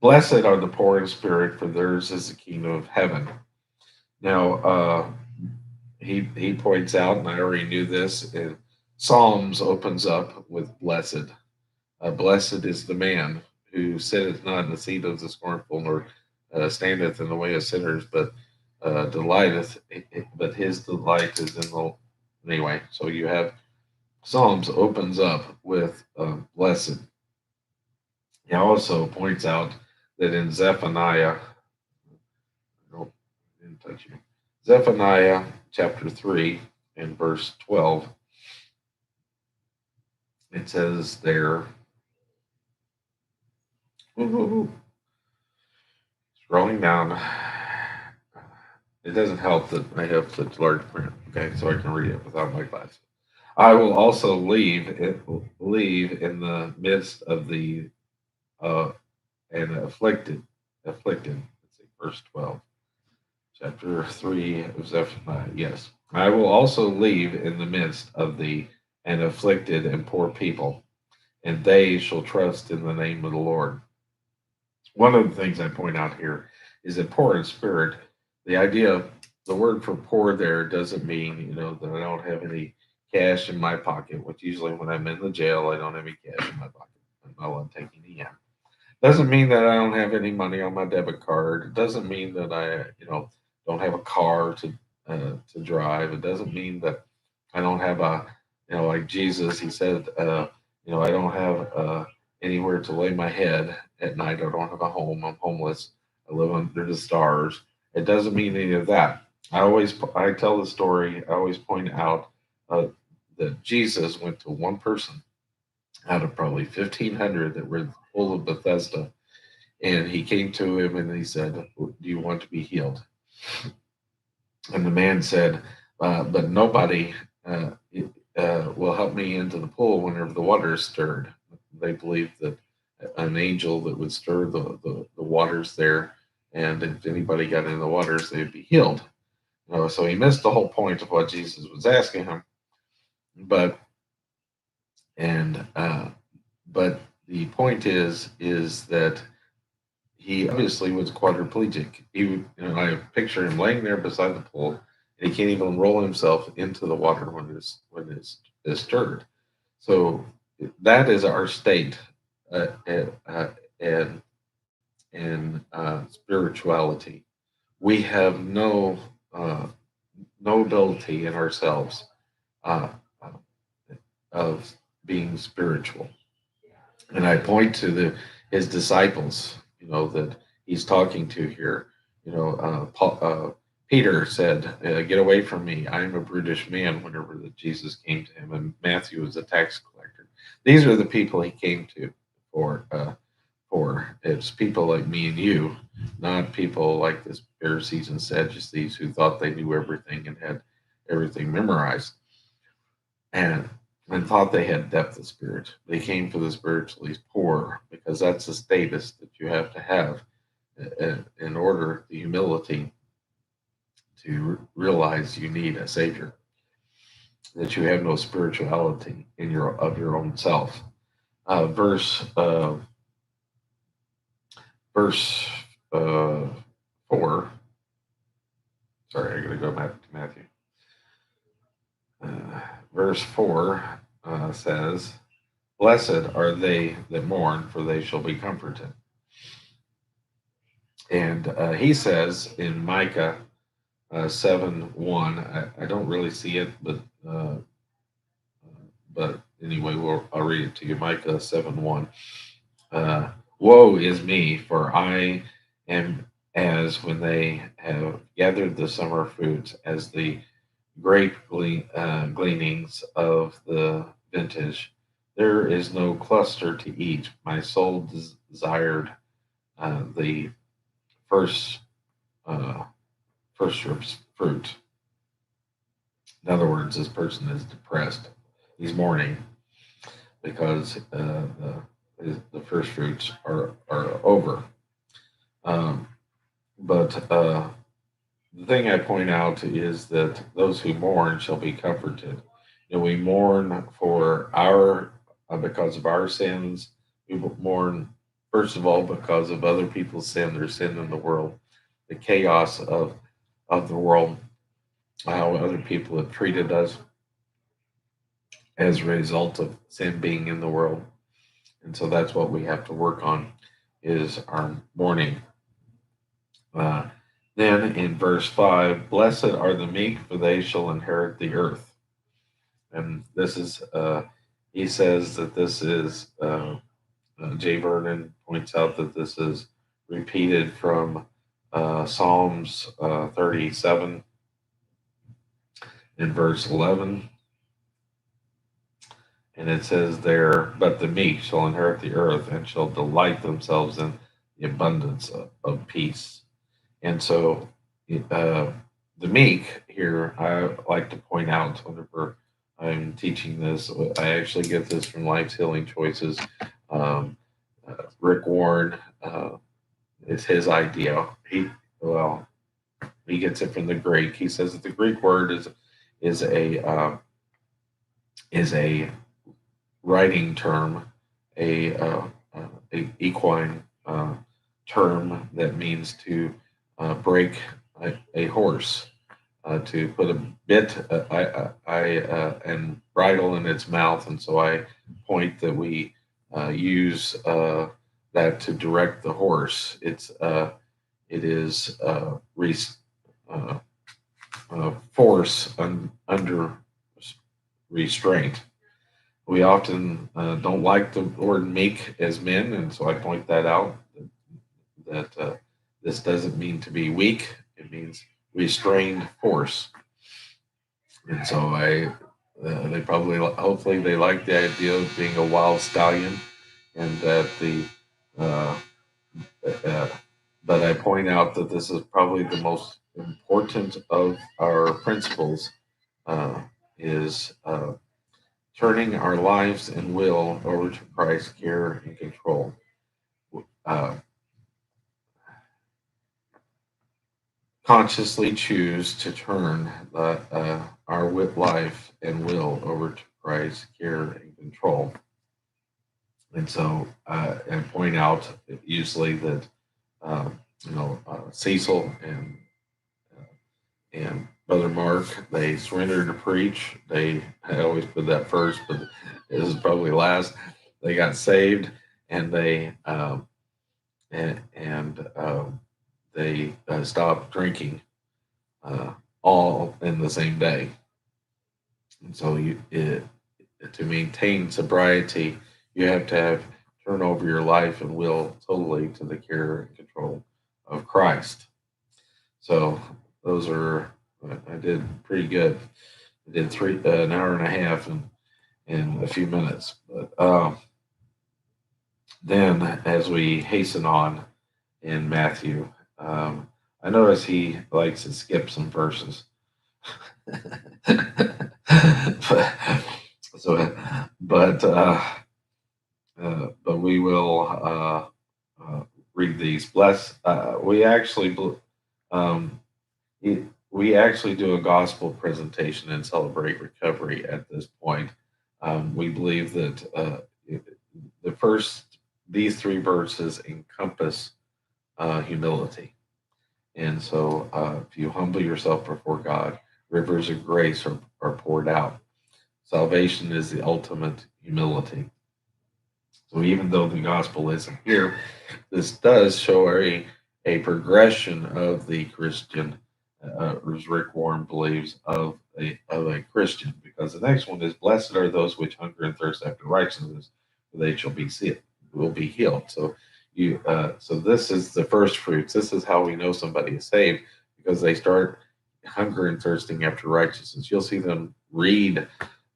Blessed are the poor in spirit, for theirs is the kingdom of heaven. Now, he points out, and I already knew this, in Psalms opens up with blessed. Blessed is the man who sitteth not in the seat of the scornful, nor standeth in the way of sinners, but delighteth, but his delight is in the. Anyway, so you have Psalms opens up with blessed. He also points out that in Zephaniah, no, I didn't touch you. Zephaniah chapter 3 and verse 12, it says there, scrolling down, it doesn't help that I have such large print, okay, so I can read it without my glasses. I will also leave in the midst of the uh, and afflicted. Let's see, verse 12, chapter 3 of Zephaniah. Yes, I will also leave in the midst of the and afflicted and poor people, and they shall trust in the name of the Lord. One of the things I point out here is that poor in spirit, the idea, the word for poor there doesn't mean, that I don't have any cash in my pocket, which usually when I'm in the jail, I don't have any cash in my pocket. I'm not allowed taking EM. Doesn't mean that I don't have any money on my debit card. It doesn't mean that I, don't have a car to drive. It doesn't mean that I don't have a, like Jesus, he said, I don't have anywhere to lay my head at night. I don't have a home. I'm homeless. I live under the stars. It doesn't mean any of that. I tell the story. I always point out uh, that Jesus went to one person out of probably 1,500 that were full of Bethesda, and he came to him and he said, "Do you want to be healed?" And the man said, "But nobody will help me into the pool whenever the water is stirred." They believed that an angel that would stir the waters there, and if anybody got in the waters, they'd be healed. So he missed the whole point of what Jesus was asking him. But and but the point is that he obviously was quadriplegic. I picture him laying there beside the pool, and he can't even roll himself into the water when it's is stirred. So that is our state, uh, uh, and spirituality. We have no ability in ourselves uh, uh, of being spiritual. And I point to the his disciples, that he's talking to here. Peter said, "Get away from me! I am a brutish man." Whenever that Jesus came to him, and Matthew was a tax collector. These are the people he came to for. For it's people like me and you, not people like the Pharisees and Sadducees who thought they knew everything and had everything memorized. And thought they had depth of spirit. They came for the spiritually poor because that's the status that you have to have in order, the humility to realize you need a savior, that you have no spirituality in your own self. Uh, verse uh, verse 4. Sorry, I got to go back to Matthew. Verse 4 says, "Blessed are they that mourn, for they shall be comforted." And he says in Micah 7:1, I don't really see it, but anyway, I'll read it to you. Micah 7:1. Woe is me, for I am as when they have gathered the summer fruits, as the gleanings of the vintage. There is no cluster to eat. My soul desired the first uh, first fruit. In other words, this person is depressed. He's mourning because the first fruits are over. Um, but the thing I point out is that those who mourn shall be comforted. We mourn for our because of our sins. We mourn First of all, because of other people's sin, their sin in the world, the chaos of the world, how other people have treated us as a result of sin being in the world. And so that's what we have to work on is our mourning. Uh, then in verse 5, blessed are the meek, for they shall inherit the earth. And this is, he says that this is, Jay Vernon points out that this is repeated from Psalms 37 in verse 11. And it says there, but the meek shall inherit the earth and shall delight themselves in the abundance of peace. And so the meek here, I like to point out whenever I'm teaching this, I actually get this from Life's Healing Choices. Rick Warren is his idea. He gets it from the Greek. He says that the Greek word is a writing term, a equine term that means to break a horse, to put a bit and bridle in its mouth, and so I point that we use that to direct the horse. It is force under restraint. We often don't like the word meek as men, and so I point that out. That this doesn't mean to be weak; it means restrained force. And so they probably, hopefully, they like the idea of being a wild stallion, and that uh, uh, but I point out that this is probably the most important of our principles, uh, is turning our lives and will over to Christ's care and control. Uh, Consciously choose to turn our life and will over to Christ's care and control. And so, and point out usually that Cecil and Brother Mark, they surrendered to preach. I always put that first, but this is probably last. They got saved, and they they stopped drinking all in the same day. And so, to maintain sobriety, you have to turn over your life and will totally to the care and control of Christ. So those are, I did pretty good. I did an hour and a half in a few minutes. But then as we hasten on in Matthew, I notice he likes to skip some verses. But we will read these. Um, we actually do a gospel presentation and celebrate recovery at this point. We believe that these three verses encompass humility. And so if you humble yourself before God, rivers of grace are poured out. Salvation is the ultimate humility. So even though the gospel isn't here, this does show a progression of the Christian, as Rick Warren believes, of a Christian. Because the next one is, blessed are those which hunger and thirst after righteousness, for they will be healed. So so this is the first fruits. This is how we know somebody is saved, because they start hunger and thirsting after righteousness. You'll see them read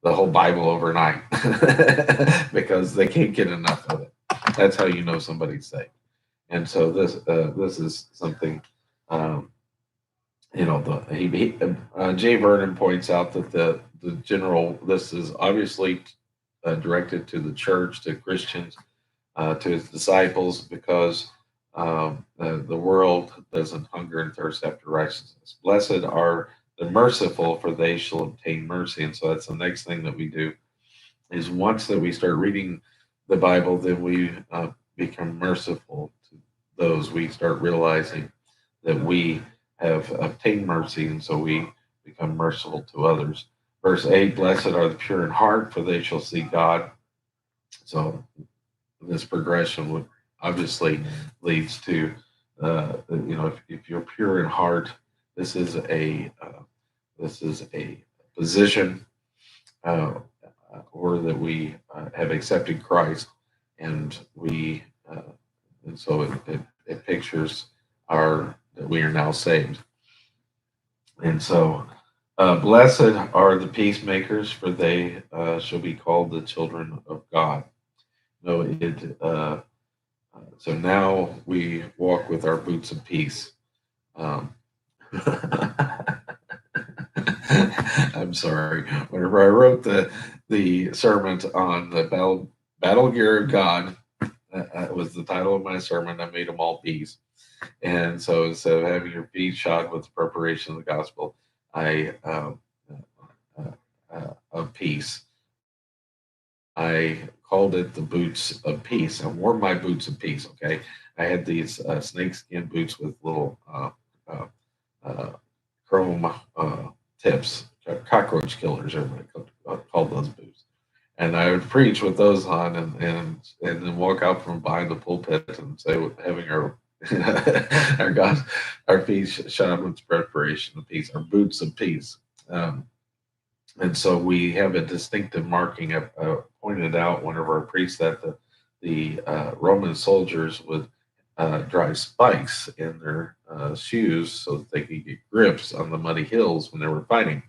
the whole Bible overnight because they can't get enough of it. That's how you know somebody's saved. And so this is something, Jay Vernon points out that the general, this is obviously directed to the church, to Christians, to his disciples, because the world doesn't hunger and thirst after righteousness. Blessed are the merciful, for they shall obtain mercy. And so that's the next thing that we do, is once that we start reading the Bible, then we become merciful to those. We start realizing that we have obtained mercy, and so we become merciful to others. Verse 8, blessed are the pure in heart, for they shall see God. So this progression would obviously leads to, if you're pure in heart, this is a position, uh, or that we have accepted Christ, and and so it pictures our that we are now saved. And so, blessed are the peacemakers, for they shall be called the children of God. No, so now we walk with our boots of peace. Um, I'm sorry. Whenever I wrote the sermon on the battle gear of God, was the title of my sermon. I made them all peace. And so instead of having your feet shod with the preparation of the gospel, I of peace. I called it the boots of peace. I wore my boots of peace. Okay, I had these snakeskin boots with little uh, uh, chrome tips, cockroach killers. Everybody called those boots. And I would preach with those on, and then walk out from behind the pulpit and say, having our our God, our feet shod with preparation of peace, our boots of peace. Um, and so we have a distinctive marking. Pointed out whenever I preached that the Roman soldiers would drive spikes in their shoes so that they could get grips on the muddy hills when they were fighting.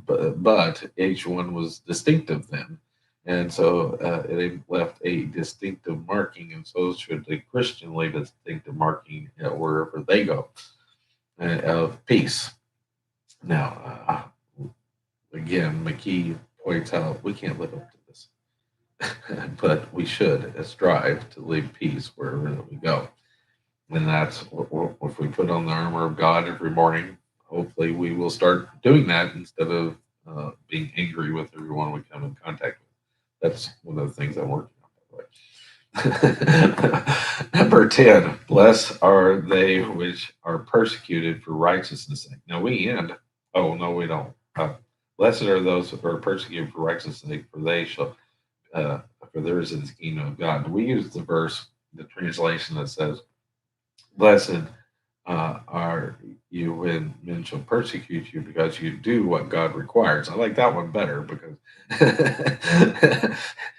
But each one was distinctive then. And so it left a distinctive marking, and so should the Christian leave a distinctive marking wherever they go, of peace. Now, again, McKee points out we can't live up to this, but we should strive to live peace wherever we go. And that's if we put on the armor of God every morning, hopefully we will start doing that instead of being angry with everyone we come in contact with. That's one of the things I'm working on, by the way. Number 10, blessed are they which are persecuted for righteousness' sake. Now we end, oh, no, we don't. Blessed are those who are persecuted for righteousness' sake, for they shall, uh, for theirs is the kingdom of God. We use the verse, the translation that says, blessed are you when men shall persecute you because you do what God requires. I like that one better because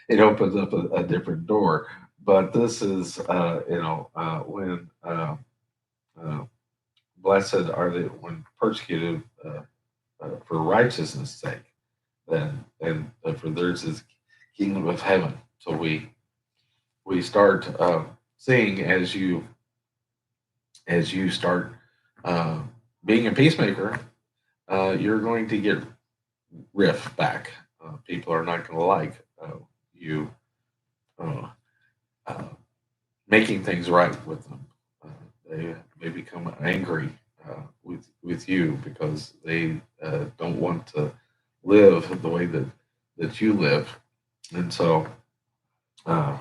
it opens up a different door. But this is, when blessed are they when persecuted for righteousness' sake, then and for theirs is kingdom of heaven. So we start seeing as you start uh, being a peacemaker, you're going to get riff back. People are not going to like you uh, uh, making things right with them. Uh, they may become angry with you because they don't want to live the way that you live, and so uh,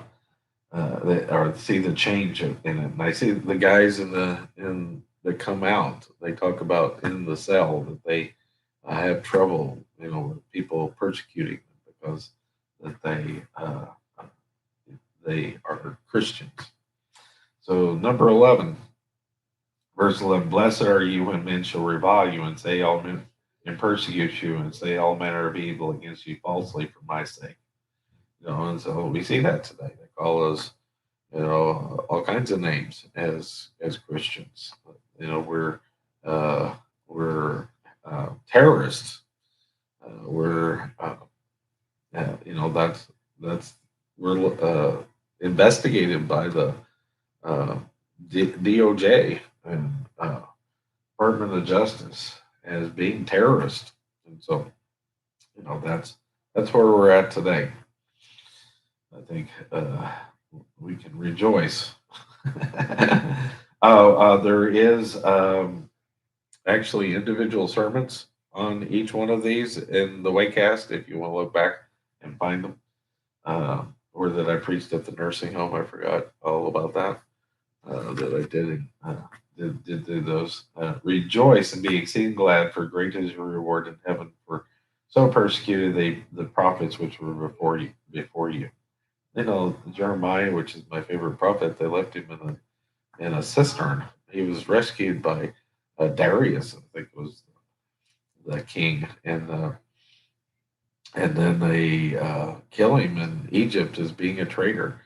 they, or see the change in it. And I see the guys in that come out. They talk about in the cell that they have trouble, with people persecuting them because that they are Christians. So number 11, verse 11: Blessed are you when men shall revile you and say all men and persecute you and say all manner of evil against you falsely for my sake. And so we see that today. They call us all kinds of names as Christians. We're terrorists. We're that's we're investigated by the uh, DOJ and Department of Justice as being terrorists, and so that's where we're at today. I think we can rejoice. There is actually individual sermons on each one of these in the Waycast if you want to look back and find them. or that I preached at the nursing home. I forgot all about that. That I did do those. Rejoice and be exceeding glad, for great is your reward in heaven. For so persecuted they the prophets which were before you. You know, Jeremiah, which is my favorite prophet, they left him in a cistern. He was rescued by Darius, I think was the king, and then they kill him in Egypt as being a traitor.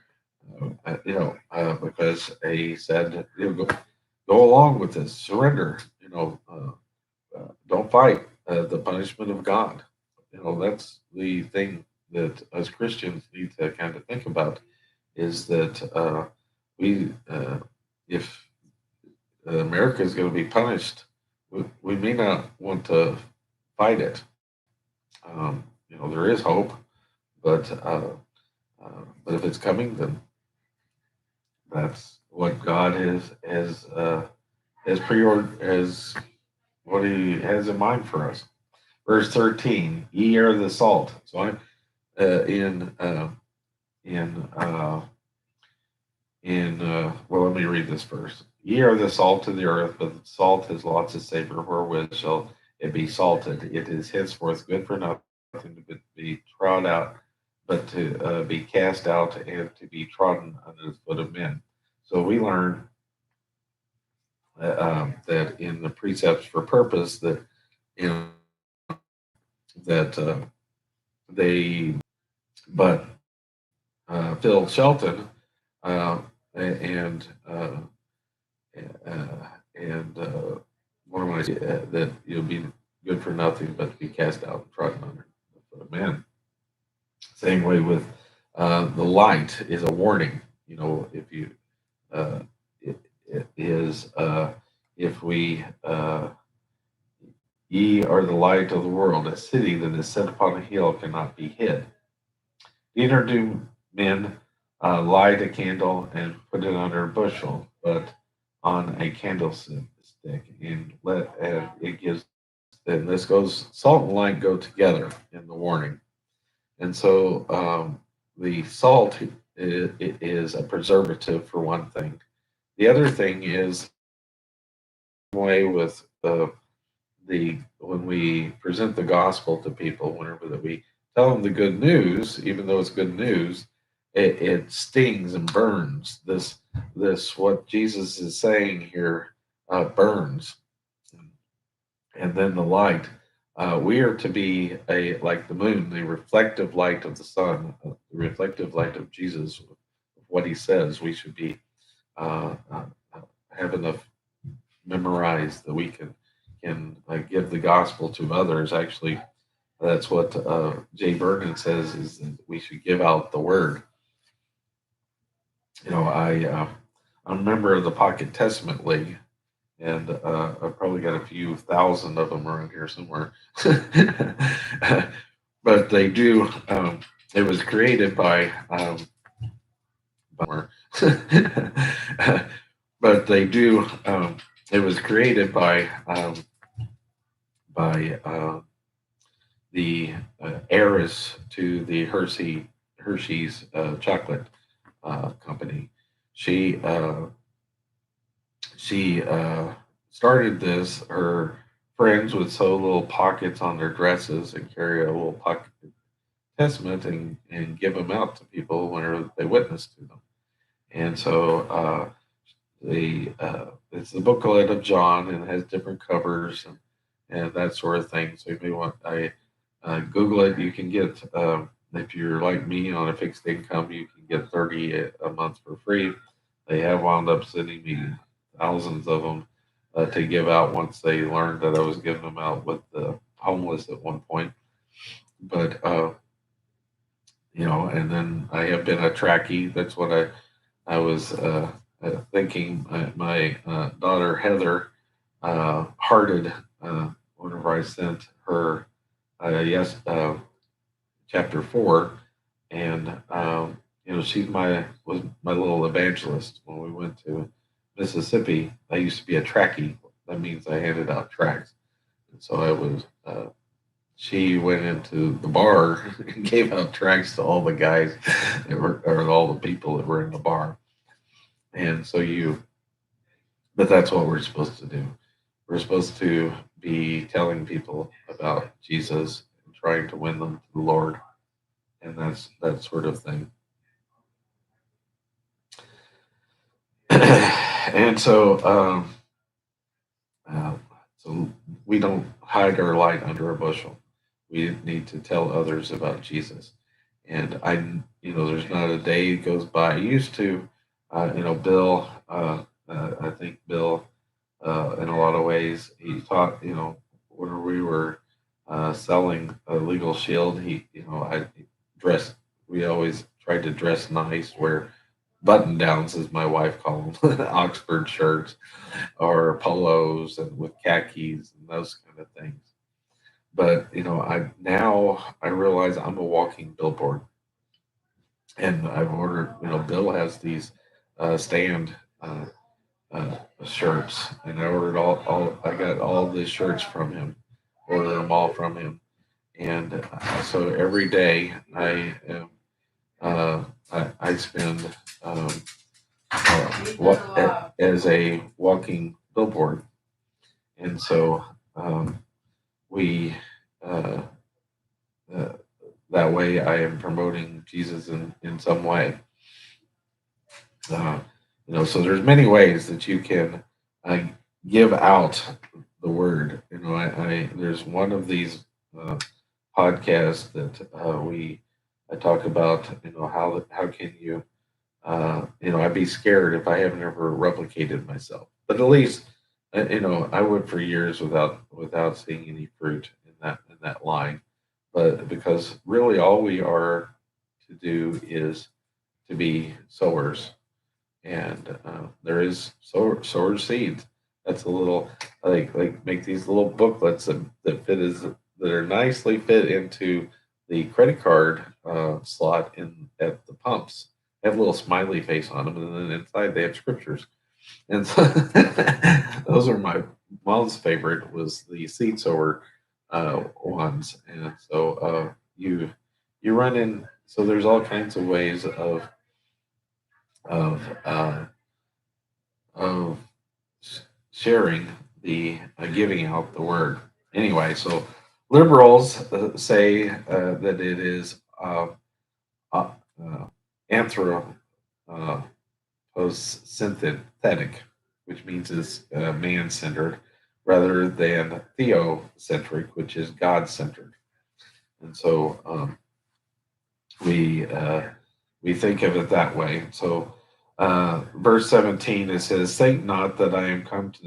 Because he said, go along with this, surrender. Don't fight the punishment of God. That's the thing that as Christians need to kind of think about is that we, if America is going to be punished, we may not want to fight it. There is hope, but but if it's coming, then that's what God has as what He has in mind for us. Verse 13: Ye are the salt. So I'm in well, let me read this verse. Ye are the salt of the earth, but salt has lost its savor. Wherewith shall it be salted? It is henceforth good for nothing to be trod out, but to be cast out and to be trodden under the foot of men. So we learn that in the precepts for purpose that in that they, but Phil Shelton uh, and and what am I saying? That you'll be good for nothing but to be cast out and trodden under the foot of men. Same way with the light is a warning. If you uh, it is if we ye are the light of the world, a city that is set upon a hill cannot be hid. Neither do men light a candle and put it under a bushel, but on a candlestick, and it gives. And this goes. Salt and light go together in the warning, and so the salt it is a preservative for one thing. The other thing is way with the when we present the gospel to people, whenever that we tell them the good news, even though it's good news, it stings and burns. This what Jesus is saying here burns, and then the light. We are to be a like the moon, the reflective light of the sun, the reflective light of Jesus. What he says, we should be have enough memorized that we can give the gospel to others. Actually, that's what Jay Vernon says is that we should give out the word. I'm a member of the Pocket Testament League, and I've probably got a few thousand of them around here somewhere. But they do. It was created by. But they do. It was created by the heiress to the Hershey's chocolate company. She started this. Her friends would sew little pockets on their dresses and carry a little pocket testament and give them out to people whenever they witnessed to them. And so it's the booklet of John and it has different covers and that sort of thing. So if you want, Google it. You can get if you're like me on a fixed income, you can get 30 a month for free. They have wound up sending me thousands of them to give out once they learned that I was giving them out with the homeless at one point. But and then I have been a trackie. That's what I was thinking. My daughter Heather hearted whenever I sent her chapter 4, and she's was my little evangelist when we went to Mississippi. I used to be a trackie. That means I handed out tracts, and so I was she went into the bar and gave out tracts to all the guys that were, or all the people that were in the bar. And so but that's what we're supposed to do. We're supposed to be telling people about Jesus and trying to win them to the Lord, and that's that sort of thing. And uh, so we don't hide our light under a bushel. We need to tell others about Jesus. And there's not a day goes by. I used to, Bill. I think Bill, in a lot of ways, he taught. When we were selling a legal shield, I dressed. We always tried to dress nice, wear button downs, as my wife called them, Oxford shirts or polos and with khakis and those kind of things. But I realize I'm a walking billboard, and I've ordered. Bill has these stand shirts, and I ordered all. I got all the shirts from him, ordered them all from him, and so every day I am. I spend as a walking billboard, and so we uh, uh, that way I am promoting Jesus in some way. Uh, so there's many ways that you can uh, give out the word. There's one of these uh, podcasts that I talk about. How can you I'd be scared if I haven't ever replicated myself. But at least, I went for years without seeing any fruit in that line. But because really all we are to do is to be sowers, and there is sower seeds. That's a little like make these little booklets that are nicely fit into the credit card slot in at the pumps. They have a little smiley face on them, and then inside they have scriptures. And so those are my mom's favorite was the seed sower ones. And so you run in. So there's all kinds of ways of uh, of sharing the giving out the word. Anyway, so liberals say that it is uh, uh, anthro uh, synthetic, which means it's man centered, rather than theocentric, which is God centered. And so we we think of it that way. So verse 17 it says, "Think not that I am come to